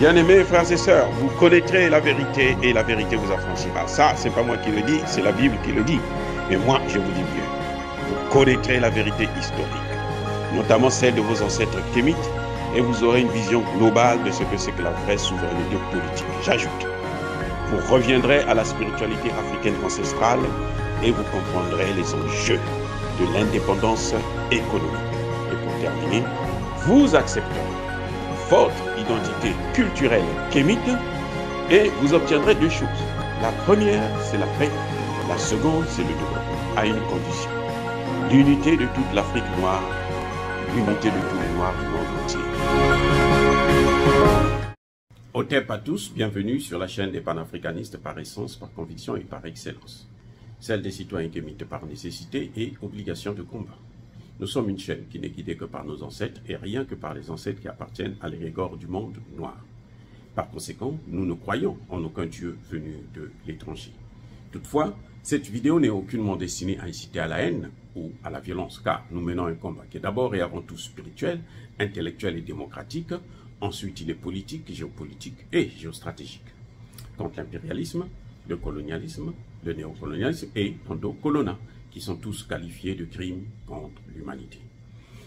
Bien-aimés frères et sœurs, vous connaîtrez la vérité et la vérité vous affranchira. Ça, c'est pas moi qui le dis, c'est la Bible qui le dit. Mais moi, je vous dis mieux. Vous connaîtrez la vérité historique, notamment celle de vos ancêtres kémites, et vous aurez une vision globale de ce que c'est que la vraie souveraineté politique. J'ajoute, vous reviendrez à la spiritualité africaine ancestrale et vous comprendrez les enjeux de l'indépendance économique. Et pour terminer, vous accepterez votre identité culturelle kémite et vous obtiendrez deux choses. La première, c'est la paix. La seconde, c'est le développement, à une condition. L'unité de toute l'Afrique noire, l'unité de tous les Noirs du monde entier. Otep à tous, bienvenue sur la chaîne des panafricanistes par essence, par conviction et par excellence. Celle des citoyens kémites par nécessité et obligation de combat. Nous sommes une chaîne qui n'est guidée que par nos ancêtres et rien que par les ancêtres qui appartiennent à l'égregore du monde noir. Par conséquent, nous ne croyons en aucun Dieu venu de l'étranger. Toutefois, cette vidéo n'est aucunement destinée à inciter à la haine ou à la violence, car nous menons un combat qui est d'abord et avant tout spirituel, intellectuel et démocratique. Ensuite, il est politique, géopolitique et géostratégique. Contre l'impérialisme, le colonialisme, le néocolonialisme et l'endocolona, qui sont tous qualifiés de crimes contre l'humanité.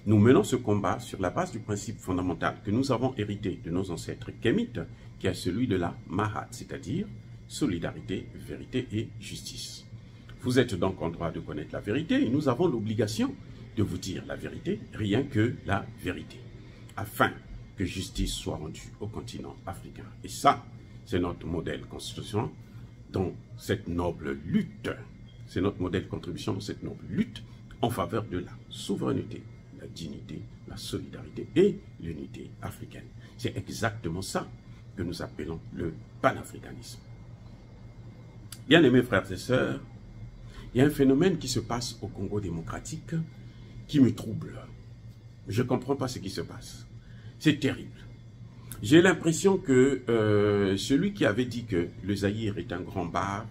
Nous menons ce combat sur la base du principe fondamental que nous avons hérité de nos ancêtres kémites, qui est celui de la Mahat, c'est-à-dire solidarité, vérité et justice. Vous êtes donc en droit de connaître la vérité et nous avons l'obligation de vous dire la vérité, rien que la vérité, afin que justice soit rendue au continent africain. Et ça, c'est notre modèle constitutionnel dans cette noble lutte. C'est notre modèle de contribution dans cette noble lutte en faveur de la souveraineté, la dignité, la solidarité et l'unité africaine. C'est exactement ça que nous appelons le panafricanisme. Bien-aimés frères et sœurs, il y a un phénomène qui se passe au Congo démocratique qui me trouble. Je ne comprends pas ce qui se passe. C'est terrible. J'ai l'impression que celui qui avait dit que le Zaïre est un grand bar,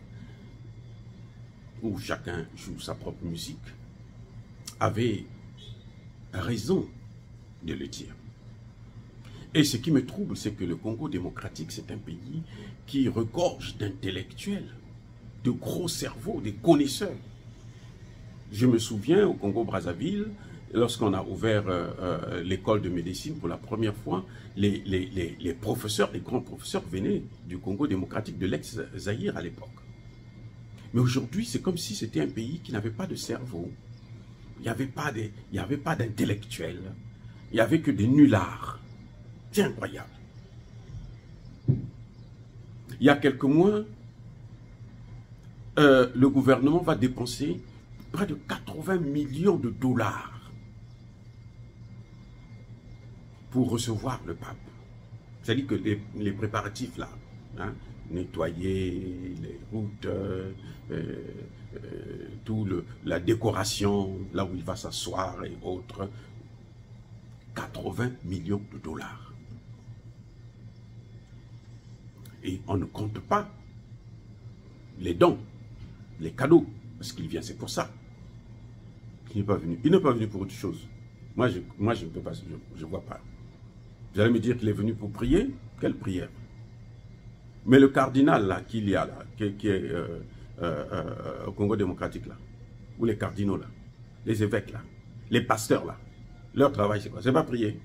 où chacun joue sa propre musique, avait raison de le dire. Et ce qui me trouble, c'est que le Congo démocratique, c'est un pays qui regorge d'intellectuels, de gros cerveaux, des connaisseurs. Je me souviens au Congo-Brazzaville, lorsqu'on a ouvert l'école de médecine pour la première fois, les professeurs, les grands professeurs venaient du Congo démocratique, de l'ex-Zaïre à l'époque. Mais aujourd'hui, c'est comme si c'était un pays qui n'avait pas de cerveau. Il n'y avait pas d'intellectuels. Il n'y avait que des nullards. C'est incroyable. Il y a quelques mois, le gouvernement va dépenser près de 80 millions de dollars pour recevoir le pape. C'est-à-dire que les préparatifs là, hein, nettoyer les routes, la décoration, là où il va s'asseoir et autres. 80 millions de dollars. Et on ne compte pas les dons, les cadeaux, parce qu'il vient, c'est pour ça. Il n'est pas venu. Il n'est pas venu pour autre chose. Moi, je ne peux pas, je ne vois pas. Vous allez me dire qu'il est venu pour prier? Quelle prière? Mais le cardinal là qu'il y a là, qui est au Congo démocratique là, ou les cardinaux là, les évêques là, les pasteurs là, leur travail c'est quoi? C'est pas prier.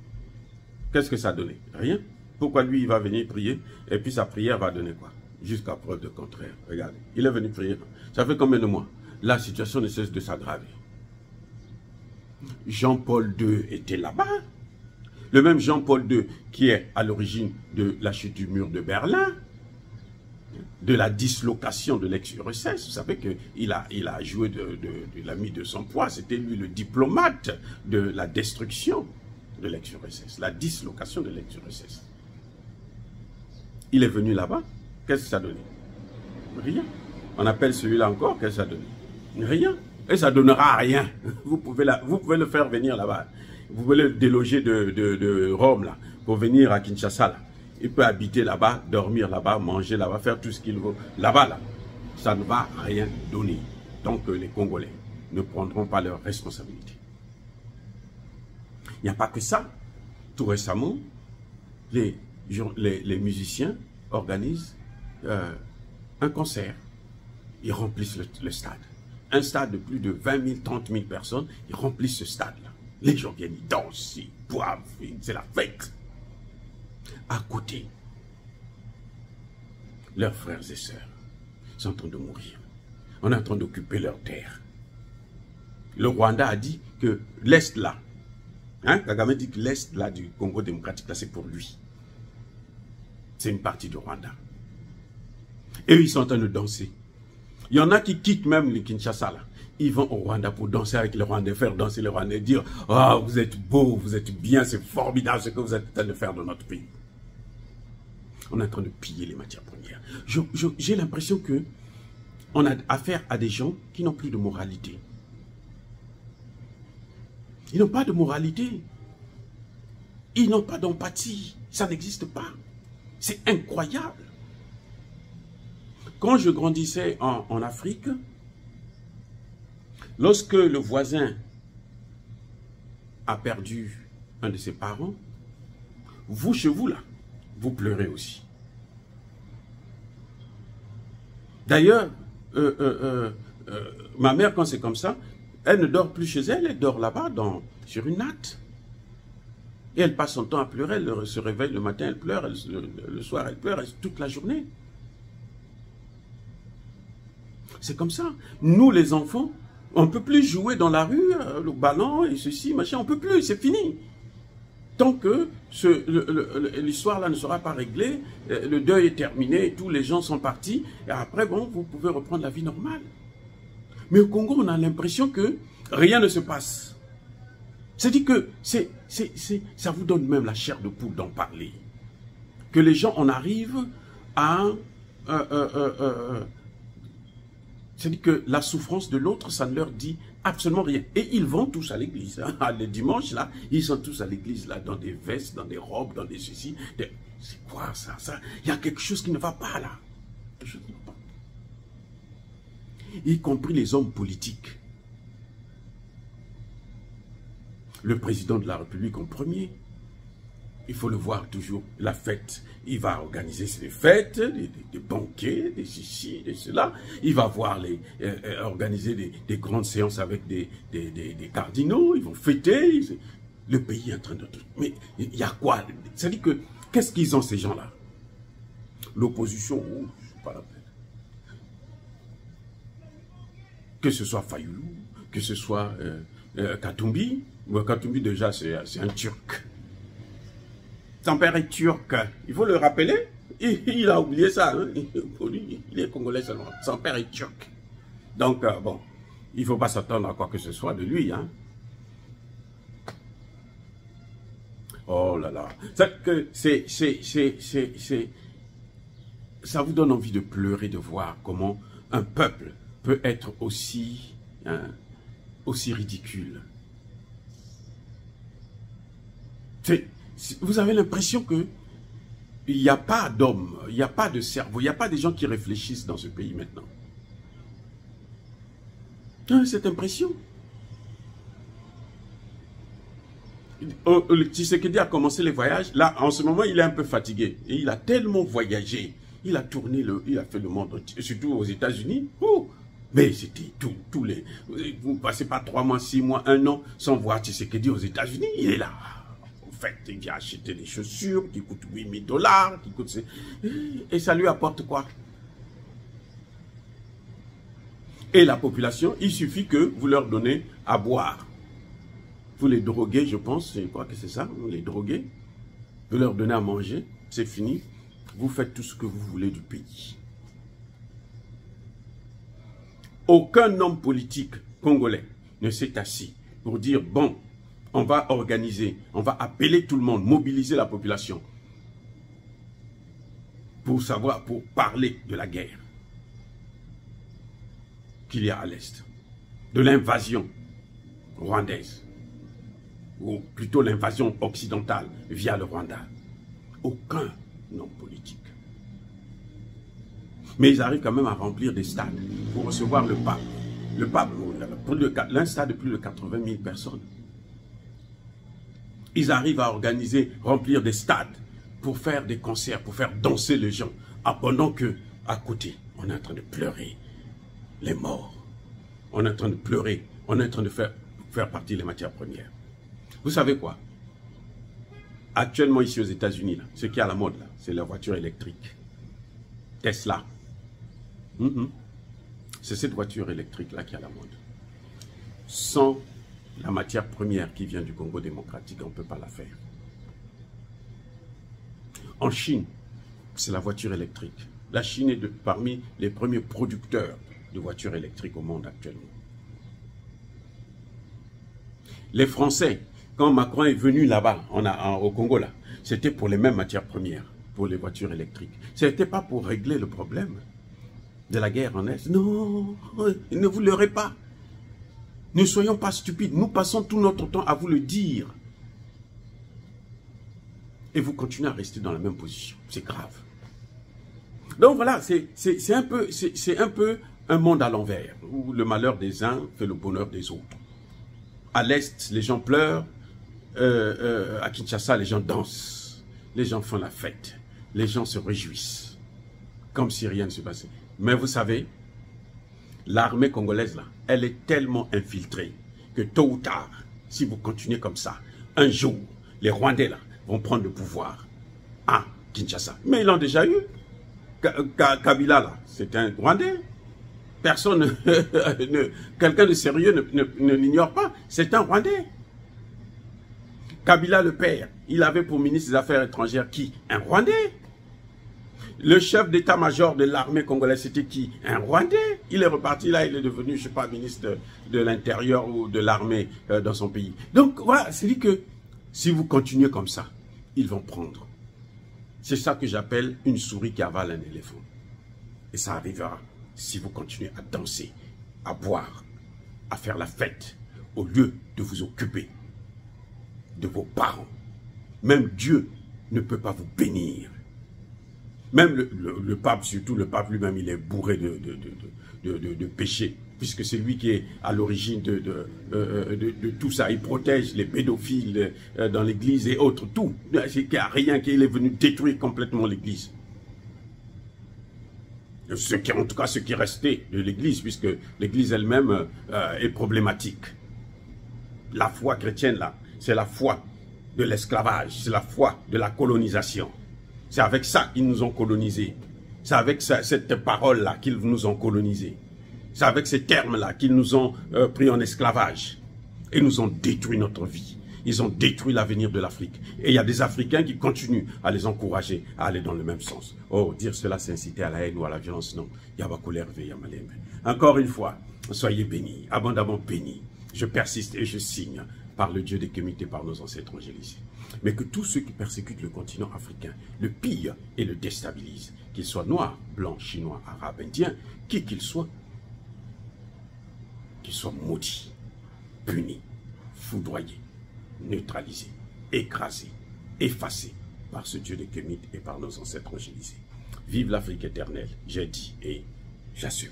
Qu'est-ce que ça a donné? Rien. Pourquoi lui il va venir prier et puis sa prière va donner quoi? Jusqu'à preuve de contraire. Regardez, il est venu prier. Ça fait combien de mois? La situation ne cesse de s'aggraver. Jean-Paul II était là-bas. Le même Jean-Paul II qui est à l'origine de la chute du mur de Berlin, de la dislocation de l'ex-URSS. Vous savez qu'il a joué, il a mis de son poids. C'était lui le diplomate de la destruction de l'ex-URSS, la dislocation de l'ex-URSS. Il est venu là-bas. Qu'est-ce que ça a donné? Rien. On appelle celui-là encore, qu'est-ce que ça a donné? Rien. Et ça ne donnera rien. Vous pouvez le faire venir là-bas. Vous pouvez le déloger de Rome là, pour venir à Kinshasa là. Il peut habiter là-bas, dormir là-bas, manger là-bas, faire tout ce qu'il veut. Là-bas, là, ça ne va rien donner. Donc les Congolais ne prendront pas leurs responsabilités. Il n'y a pas que ça. Tout récemment, les les musiciens organisent un concert. Ils remplissent le stade. Un stade de plus de 20 000, 30 000 personnes, ils remplissent ce stade-là. Les gens viennent, ils dansent, ils boivent, c'est la fête. À côté, leurs frères et sœurs sont en train de mourir. On est en train d'occuper leurs terres. Le Rwanda a dit que l'Est là, Kagame dit que l'Est là du Congo démocratique là, c'est pour lui. C'est une partie du Rwanda. Et ils sont en train de danser. Il y en a qui quittent même le Kinshasa là. Ils vont au Rwanda pour danser avec les Rwandais, faire danser les Rwandais, dire « Ah, vous êtes beaux, vous êtes bien, c'est formidable ce que vous êtes en train de faire dans notre pays. » On est en train de piller les matières premières. J'ai l'impression que on a affaire à des gens qui n'ont plus de moralité. Ils n'ont pas de moralité. Ils n'ont pas d'empathie. Ça n'existe pas. C'est incroyable. Quand je grandissais en Afrique, lorsque le voisin a perdu un de ses parents, vous, chez vous, là, vous pleurez aussi. D'ailleurs, ma mère, quand c'est comme ça, elle ne dort plus chez elle, elle dort là-bas, sur une natte. Et elle passe son temps à pleurer, elle se réveille le matin, elle pleure, le soir, elle pleure, toute la journée. C'est comme ça. Nous, les enfants, on ne peut plus jouer dans la rue, le ballon et ceci, machin, on ne peut plus, c'est fini. Tant que l'histoire-là ne sera pas réglée, le deuil est terminé, tous les gens sont partis, et après, bon, vous pouvez reprendre la vie normale. Mais au Congo, on a l'impression que rien ne se passe. C'est-à-dire que ça vous donne même la chair de poule d'en parler. Que les gens en arrivent à... c'est-à-dire que la souffrance de l'autre, ça ne leur dit absolument rien. Et ils vont tous à l'église. Hein. Le dimanche, là, ils sont tous à l'église, là, dans des vestes, dans des robes, dans des ceci. C'est quoi ça? Il y a quelque chose qui ne va pas, là. Quelque chose qui ne va pas. Y compris les hommes politiques. Le président de la République en premier, il faut le voir toujours, la fête. Il va organiser ses fêtes, des banquets, des ceci, des cela. Il va organiser des grandes séances avec des cardinaux. Ils vont fêter. Le pays est en train de... Mais il y a quoi? C'est-à-dire que, qu'est-ce qu'ils ont ces gens-là? L'opposition, c'est pas la peine. Que ce soit Fayoulou, que ce soit Katumbi. Katumbi déjà c'est un Turc. Son père est turc. Il faut le rappeler. Il a oublié ça. Hein. Pour lui, il est congolais seulement. Son père est turc. Donc, bon, il ne faut pas s'attendre à quoi que ce soit de lui. Hein. Oh là là. Ça vous donne envie de pleurer, de voir comment un peuple peut être aussi ridicule. Vous avez l'impression que il n'y a pas d'hommes, il n'y a pas de cerveau, il n'y a pas des gens qui réfléchissent dans ce pays maintenant. Cette impression. Tshisekedi a commencé les voyages. Là, en ce moment, il est un peu fatigué. Et il a tellement voyagé. Il a tourné, il a fait le monde entier, surtout aux États-Unis. Mais c'était tous les... Vous ne passez pas 3 mois, 6 mois, 1 an sans voir Tshisekedi aux États-Unis. Il est là. En fait, il vient acheter des chaussures qui coûtent $8 000, qui coûtent... Et ça lui apporte quoi? Et la population, il suffit que vous leur donnez à boire. Vous les droguez, je pense, je crois que c'est ça, vous les droguez. Vous leur donnez à manger, c'est fini. Vous faites tout ce que vous voulez du pays. Aucun homme politique congolais ne s'est assis pour dire, bon, on va organiser, on va appeler tout le monde, mobiliser la population pour parler de la guerre qu'il y a à l'Est, de l'invasion rwandaise, ou plutôt l'invasion occidentale via le Rwanda. Aucun homme politique. Mais ils arrivent quand même à remplir des stades pour recevoir le pape. Le pape, l'un stade de plus de 80 000 personnes. Ils arrivent à remplir des stades pour faire des concerts, pour faire danser les gens, pendant que, à côté, on est en train de pleurer les morts. On est en train de pleurer, on est en train de faire partir les matières premières. Vous savez quoi? Actuellement, ici aux États-Unis, ce qui est à la mode, c'est la voiture électrique. Tesla. C'est cette voiture électrique-là qui est à la mode. Sans la matière première qui vient du Congo démocratique, on ne peut pas la faire. En Chine, c'est la voiture électrique. La Chine est parmi les premiers producteurs de voitures électriques au monde actuellement. Les Français, quand Macron est venu là-bas, au Congo, là, c'était pour les mêmes matières premières, pour les voitures électriques. Ce n'était pas pour régler le problème de la guerre en Est. Non, ne vous leurrez pas. Ne soyons pas stupides. Nous passons tout notre temps à vous le dire. Et vous continuez à rester dans la même position. C'est grave. Donc voilà, c'est un peu un monde à l'envers, où le malheur des uns fait le bonheur des autres. À l'Est, les gens pleurent. À Kinshasa, les gens dansent. Les gens font la fête. Les gens se réjouissent. Comme si rien ne se passait. Mais vous savez, l'armée congolaise, là, elle est tellement infiltrée que tôt ou tard, si vous continuez comme ça, un jour, les Rwandais, là, vont prendre le pouvoir à Kinshasa. Mais ils l'ont déjà eu. Kabila, là, c'est un Rwandais. Personne, quelqu'un de sérieux ne l'ignore pas. C'est un Rwandais. Kabila, le père, il avait pour ministre des Affaires étrangères qui? Un Rwandais. Le chef d'état-major de l'armée congolaise, c'était qui? Un Rwandais. Il est reparti là, il est devenu, je ne sais pas, ministre de l'Intérieur ou de l'armée dans son pays. Donc, voilà, c'est-à-dire que si vous continuez comme ça, ils vont prendre. C'est ça que j'appelle une souris qui avale un éléphant. Et ça arrivera si vous continuez à danser, à boire, à faire la fête, au lieu de vous occuper de vos parents. Même Dieu ne peut pas vous bénir. Même le pape, surtout le pape lui-même, il est bourré de péché, puisque c'est lui qui est à l'origine de tout ça. Il protège les pédophiles dans l'église et autres, tout. Il n'y a rien, qu'il est venu détruire complètement l'église. En tout cas, ce qui est resté de l'église, puisque l'église elle-même est problématique. La foi chrétienne, là, c'est la foi de l'esclavage, c'est la foi de la colonisation. C'est avec ça qu'ils nous ont colonisés. C'est avec cette parole-là qu'ils nous ont colonisés. C'est avec ces termes-là qu'ils nous ont pris en esclavage. Et nous ont détruit notre vie. Ils ont détruit l'avenir de l'Afrique. Et il y a des Africains qui continuent à les encourager à aller dans le même sens. Oh, dire cela, c'est inciter à la haine ou à la violence, non. Encore une fois, soyez bénis, abondamment bénis. Je persiste et je signe par le Dieu des Kémites et par nos ancêtres angélisés. Mais que tous ceux qui persécutent le continent africain le pillent et le déstabilisent, qu'ils soient noirs, blancs, chinois, arabes, indiens, qui qu'ils soient maudits, punis, foudroyés, neutralisés, écrasés, effacés par ce Dieu des Kémites et par nos ancêtres angélisés. Vive l'Afrique éternelle, j'ai dit et j'assume.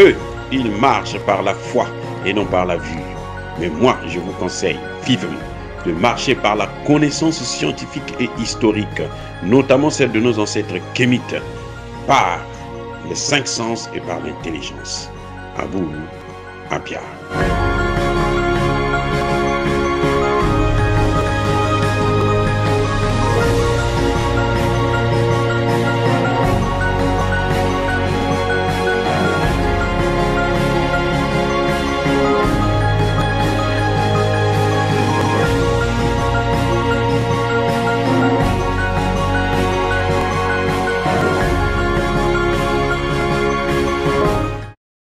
Eux, ils marchent par la foi et non par la vue. Mais moi, je vous conseille vivement de marcher par la connaissance scientifique et historique, notamment celle de nos ancêtres kémites, par les 5 sens et par l'intelligence. À vous, à Pierre.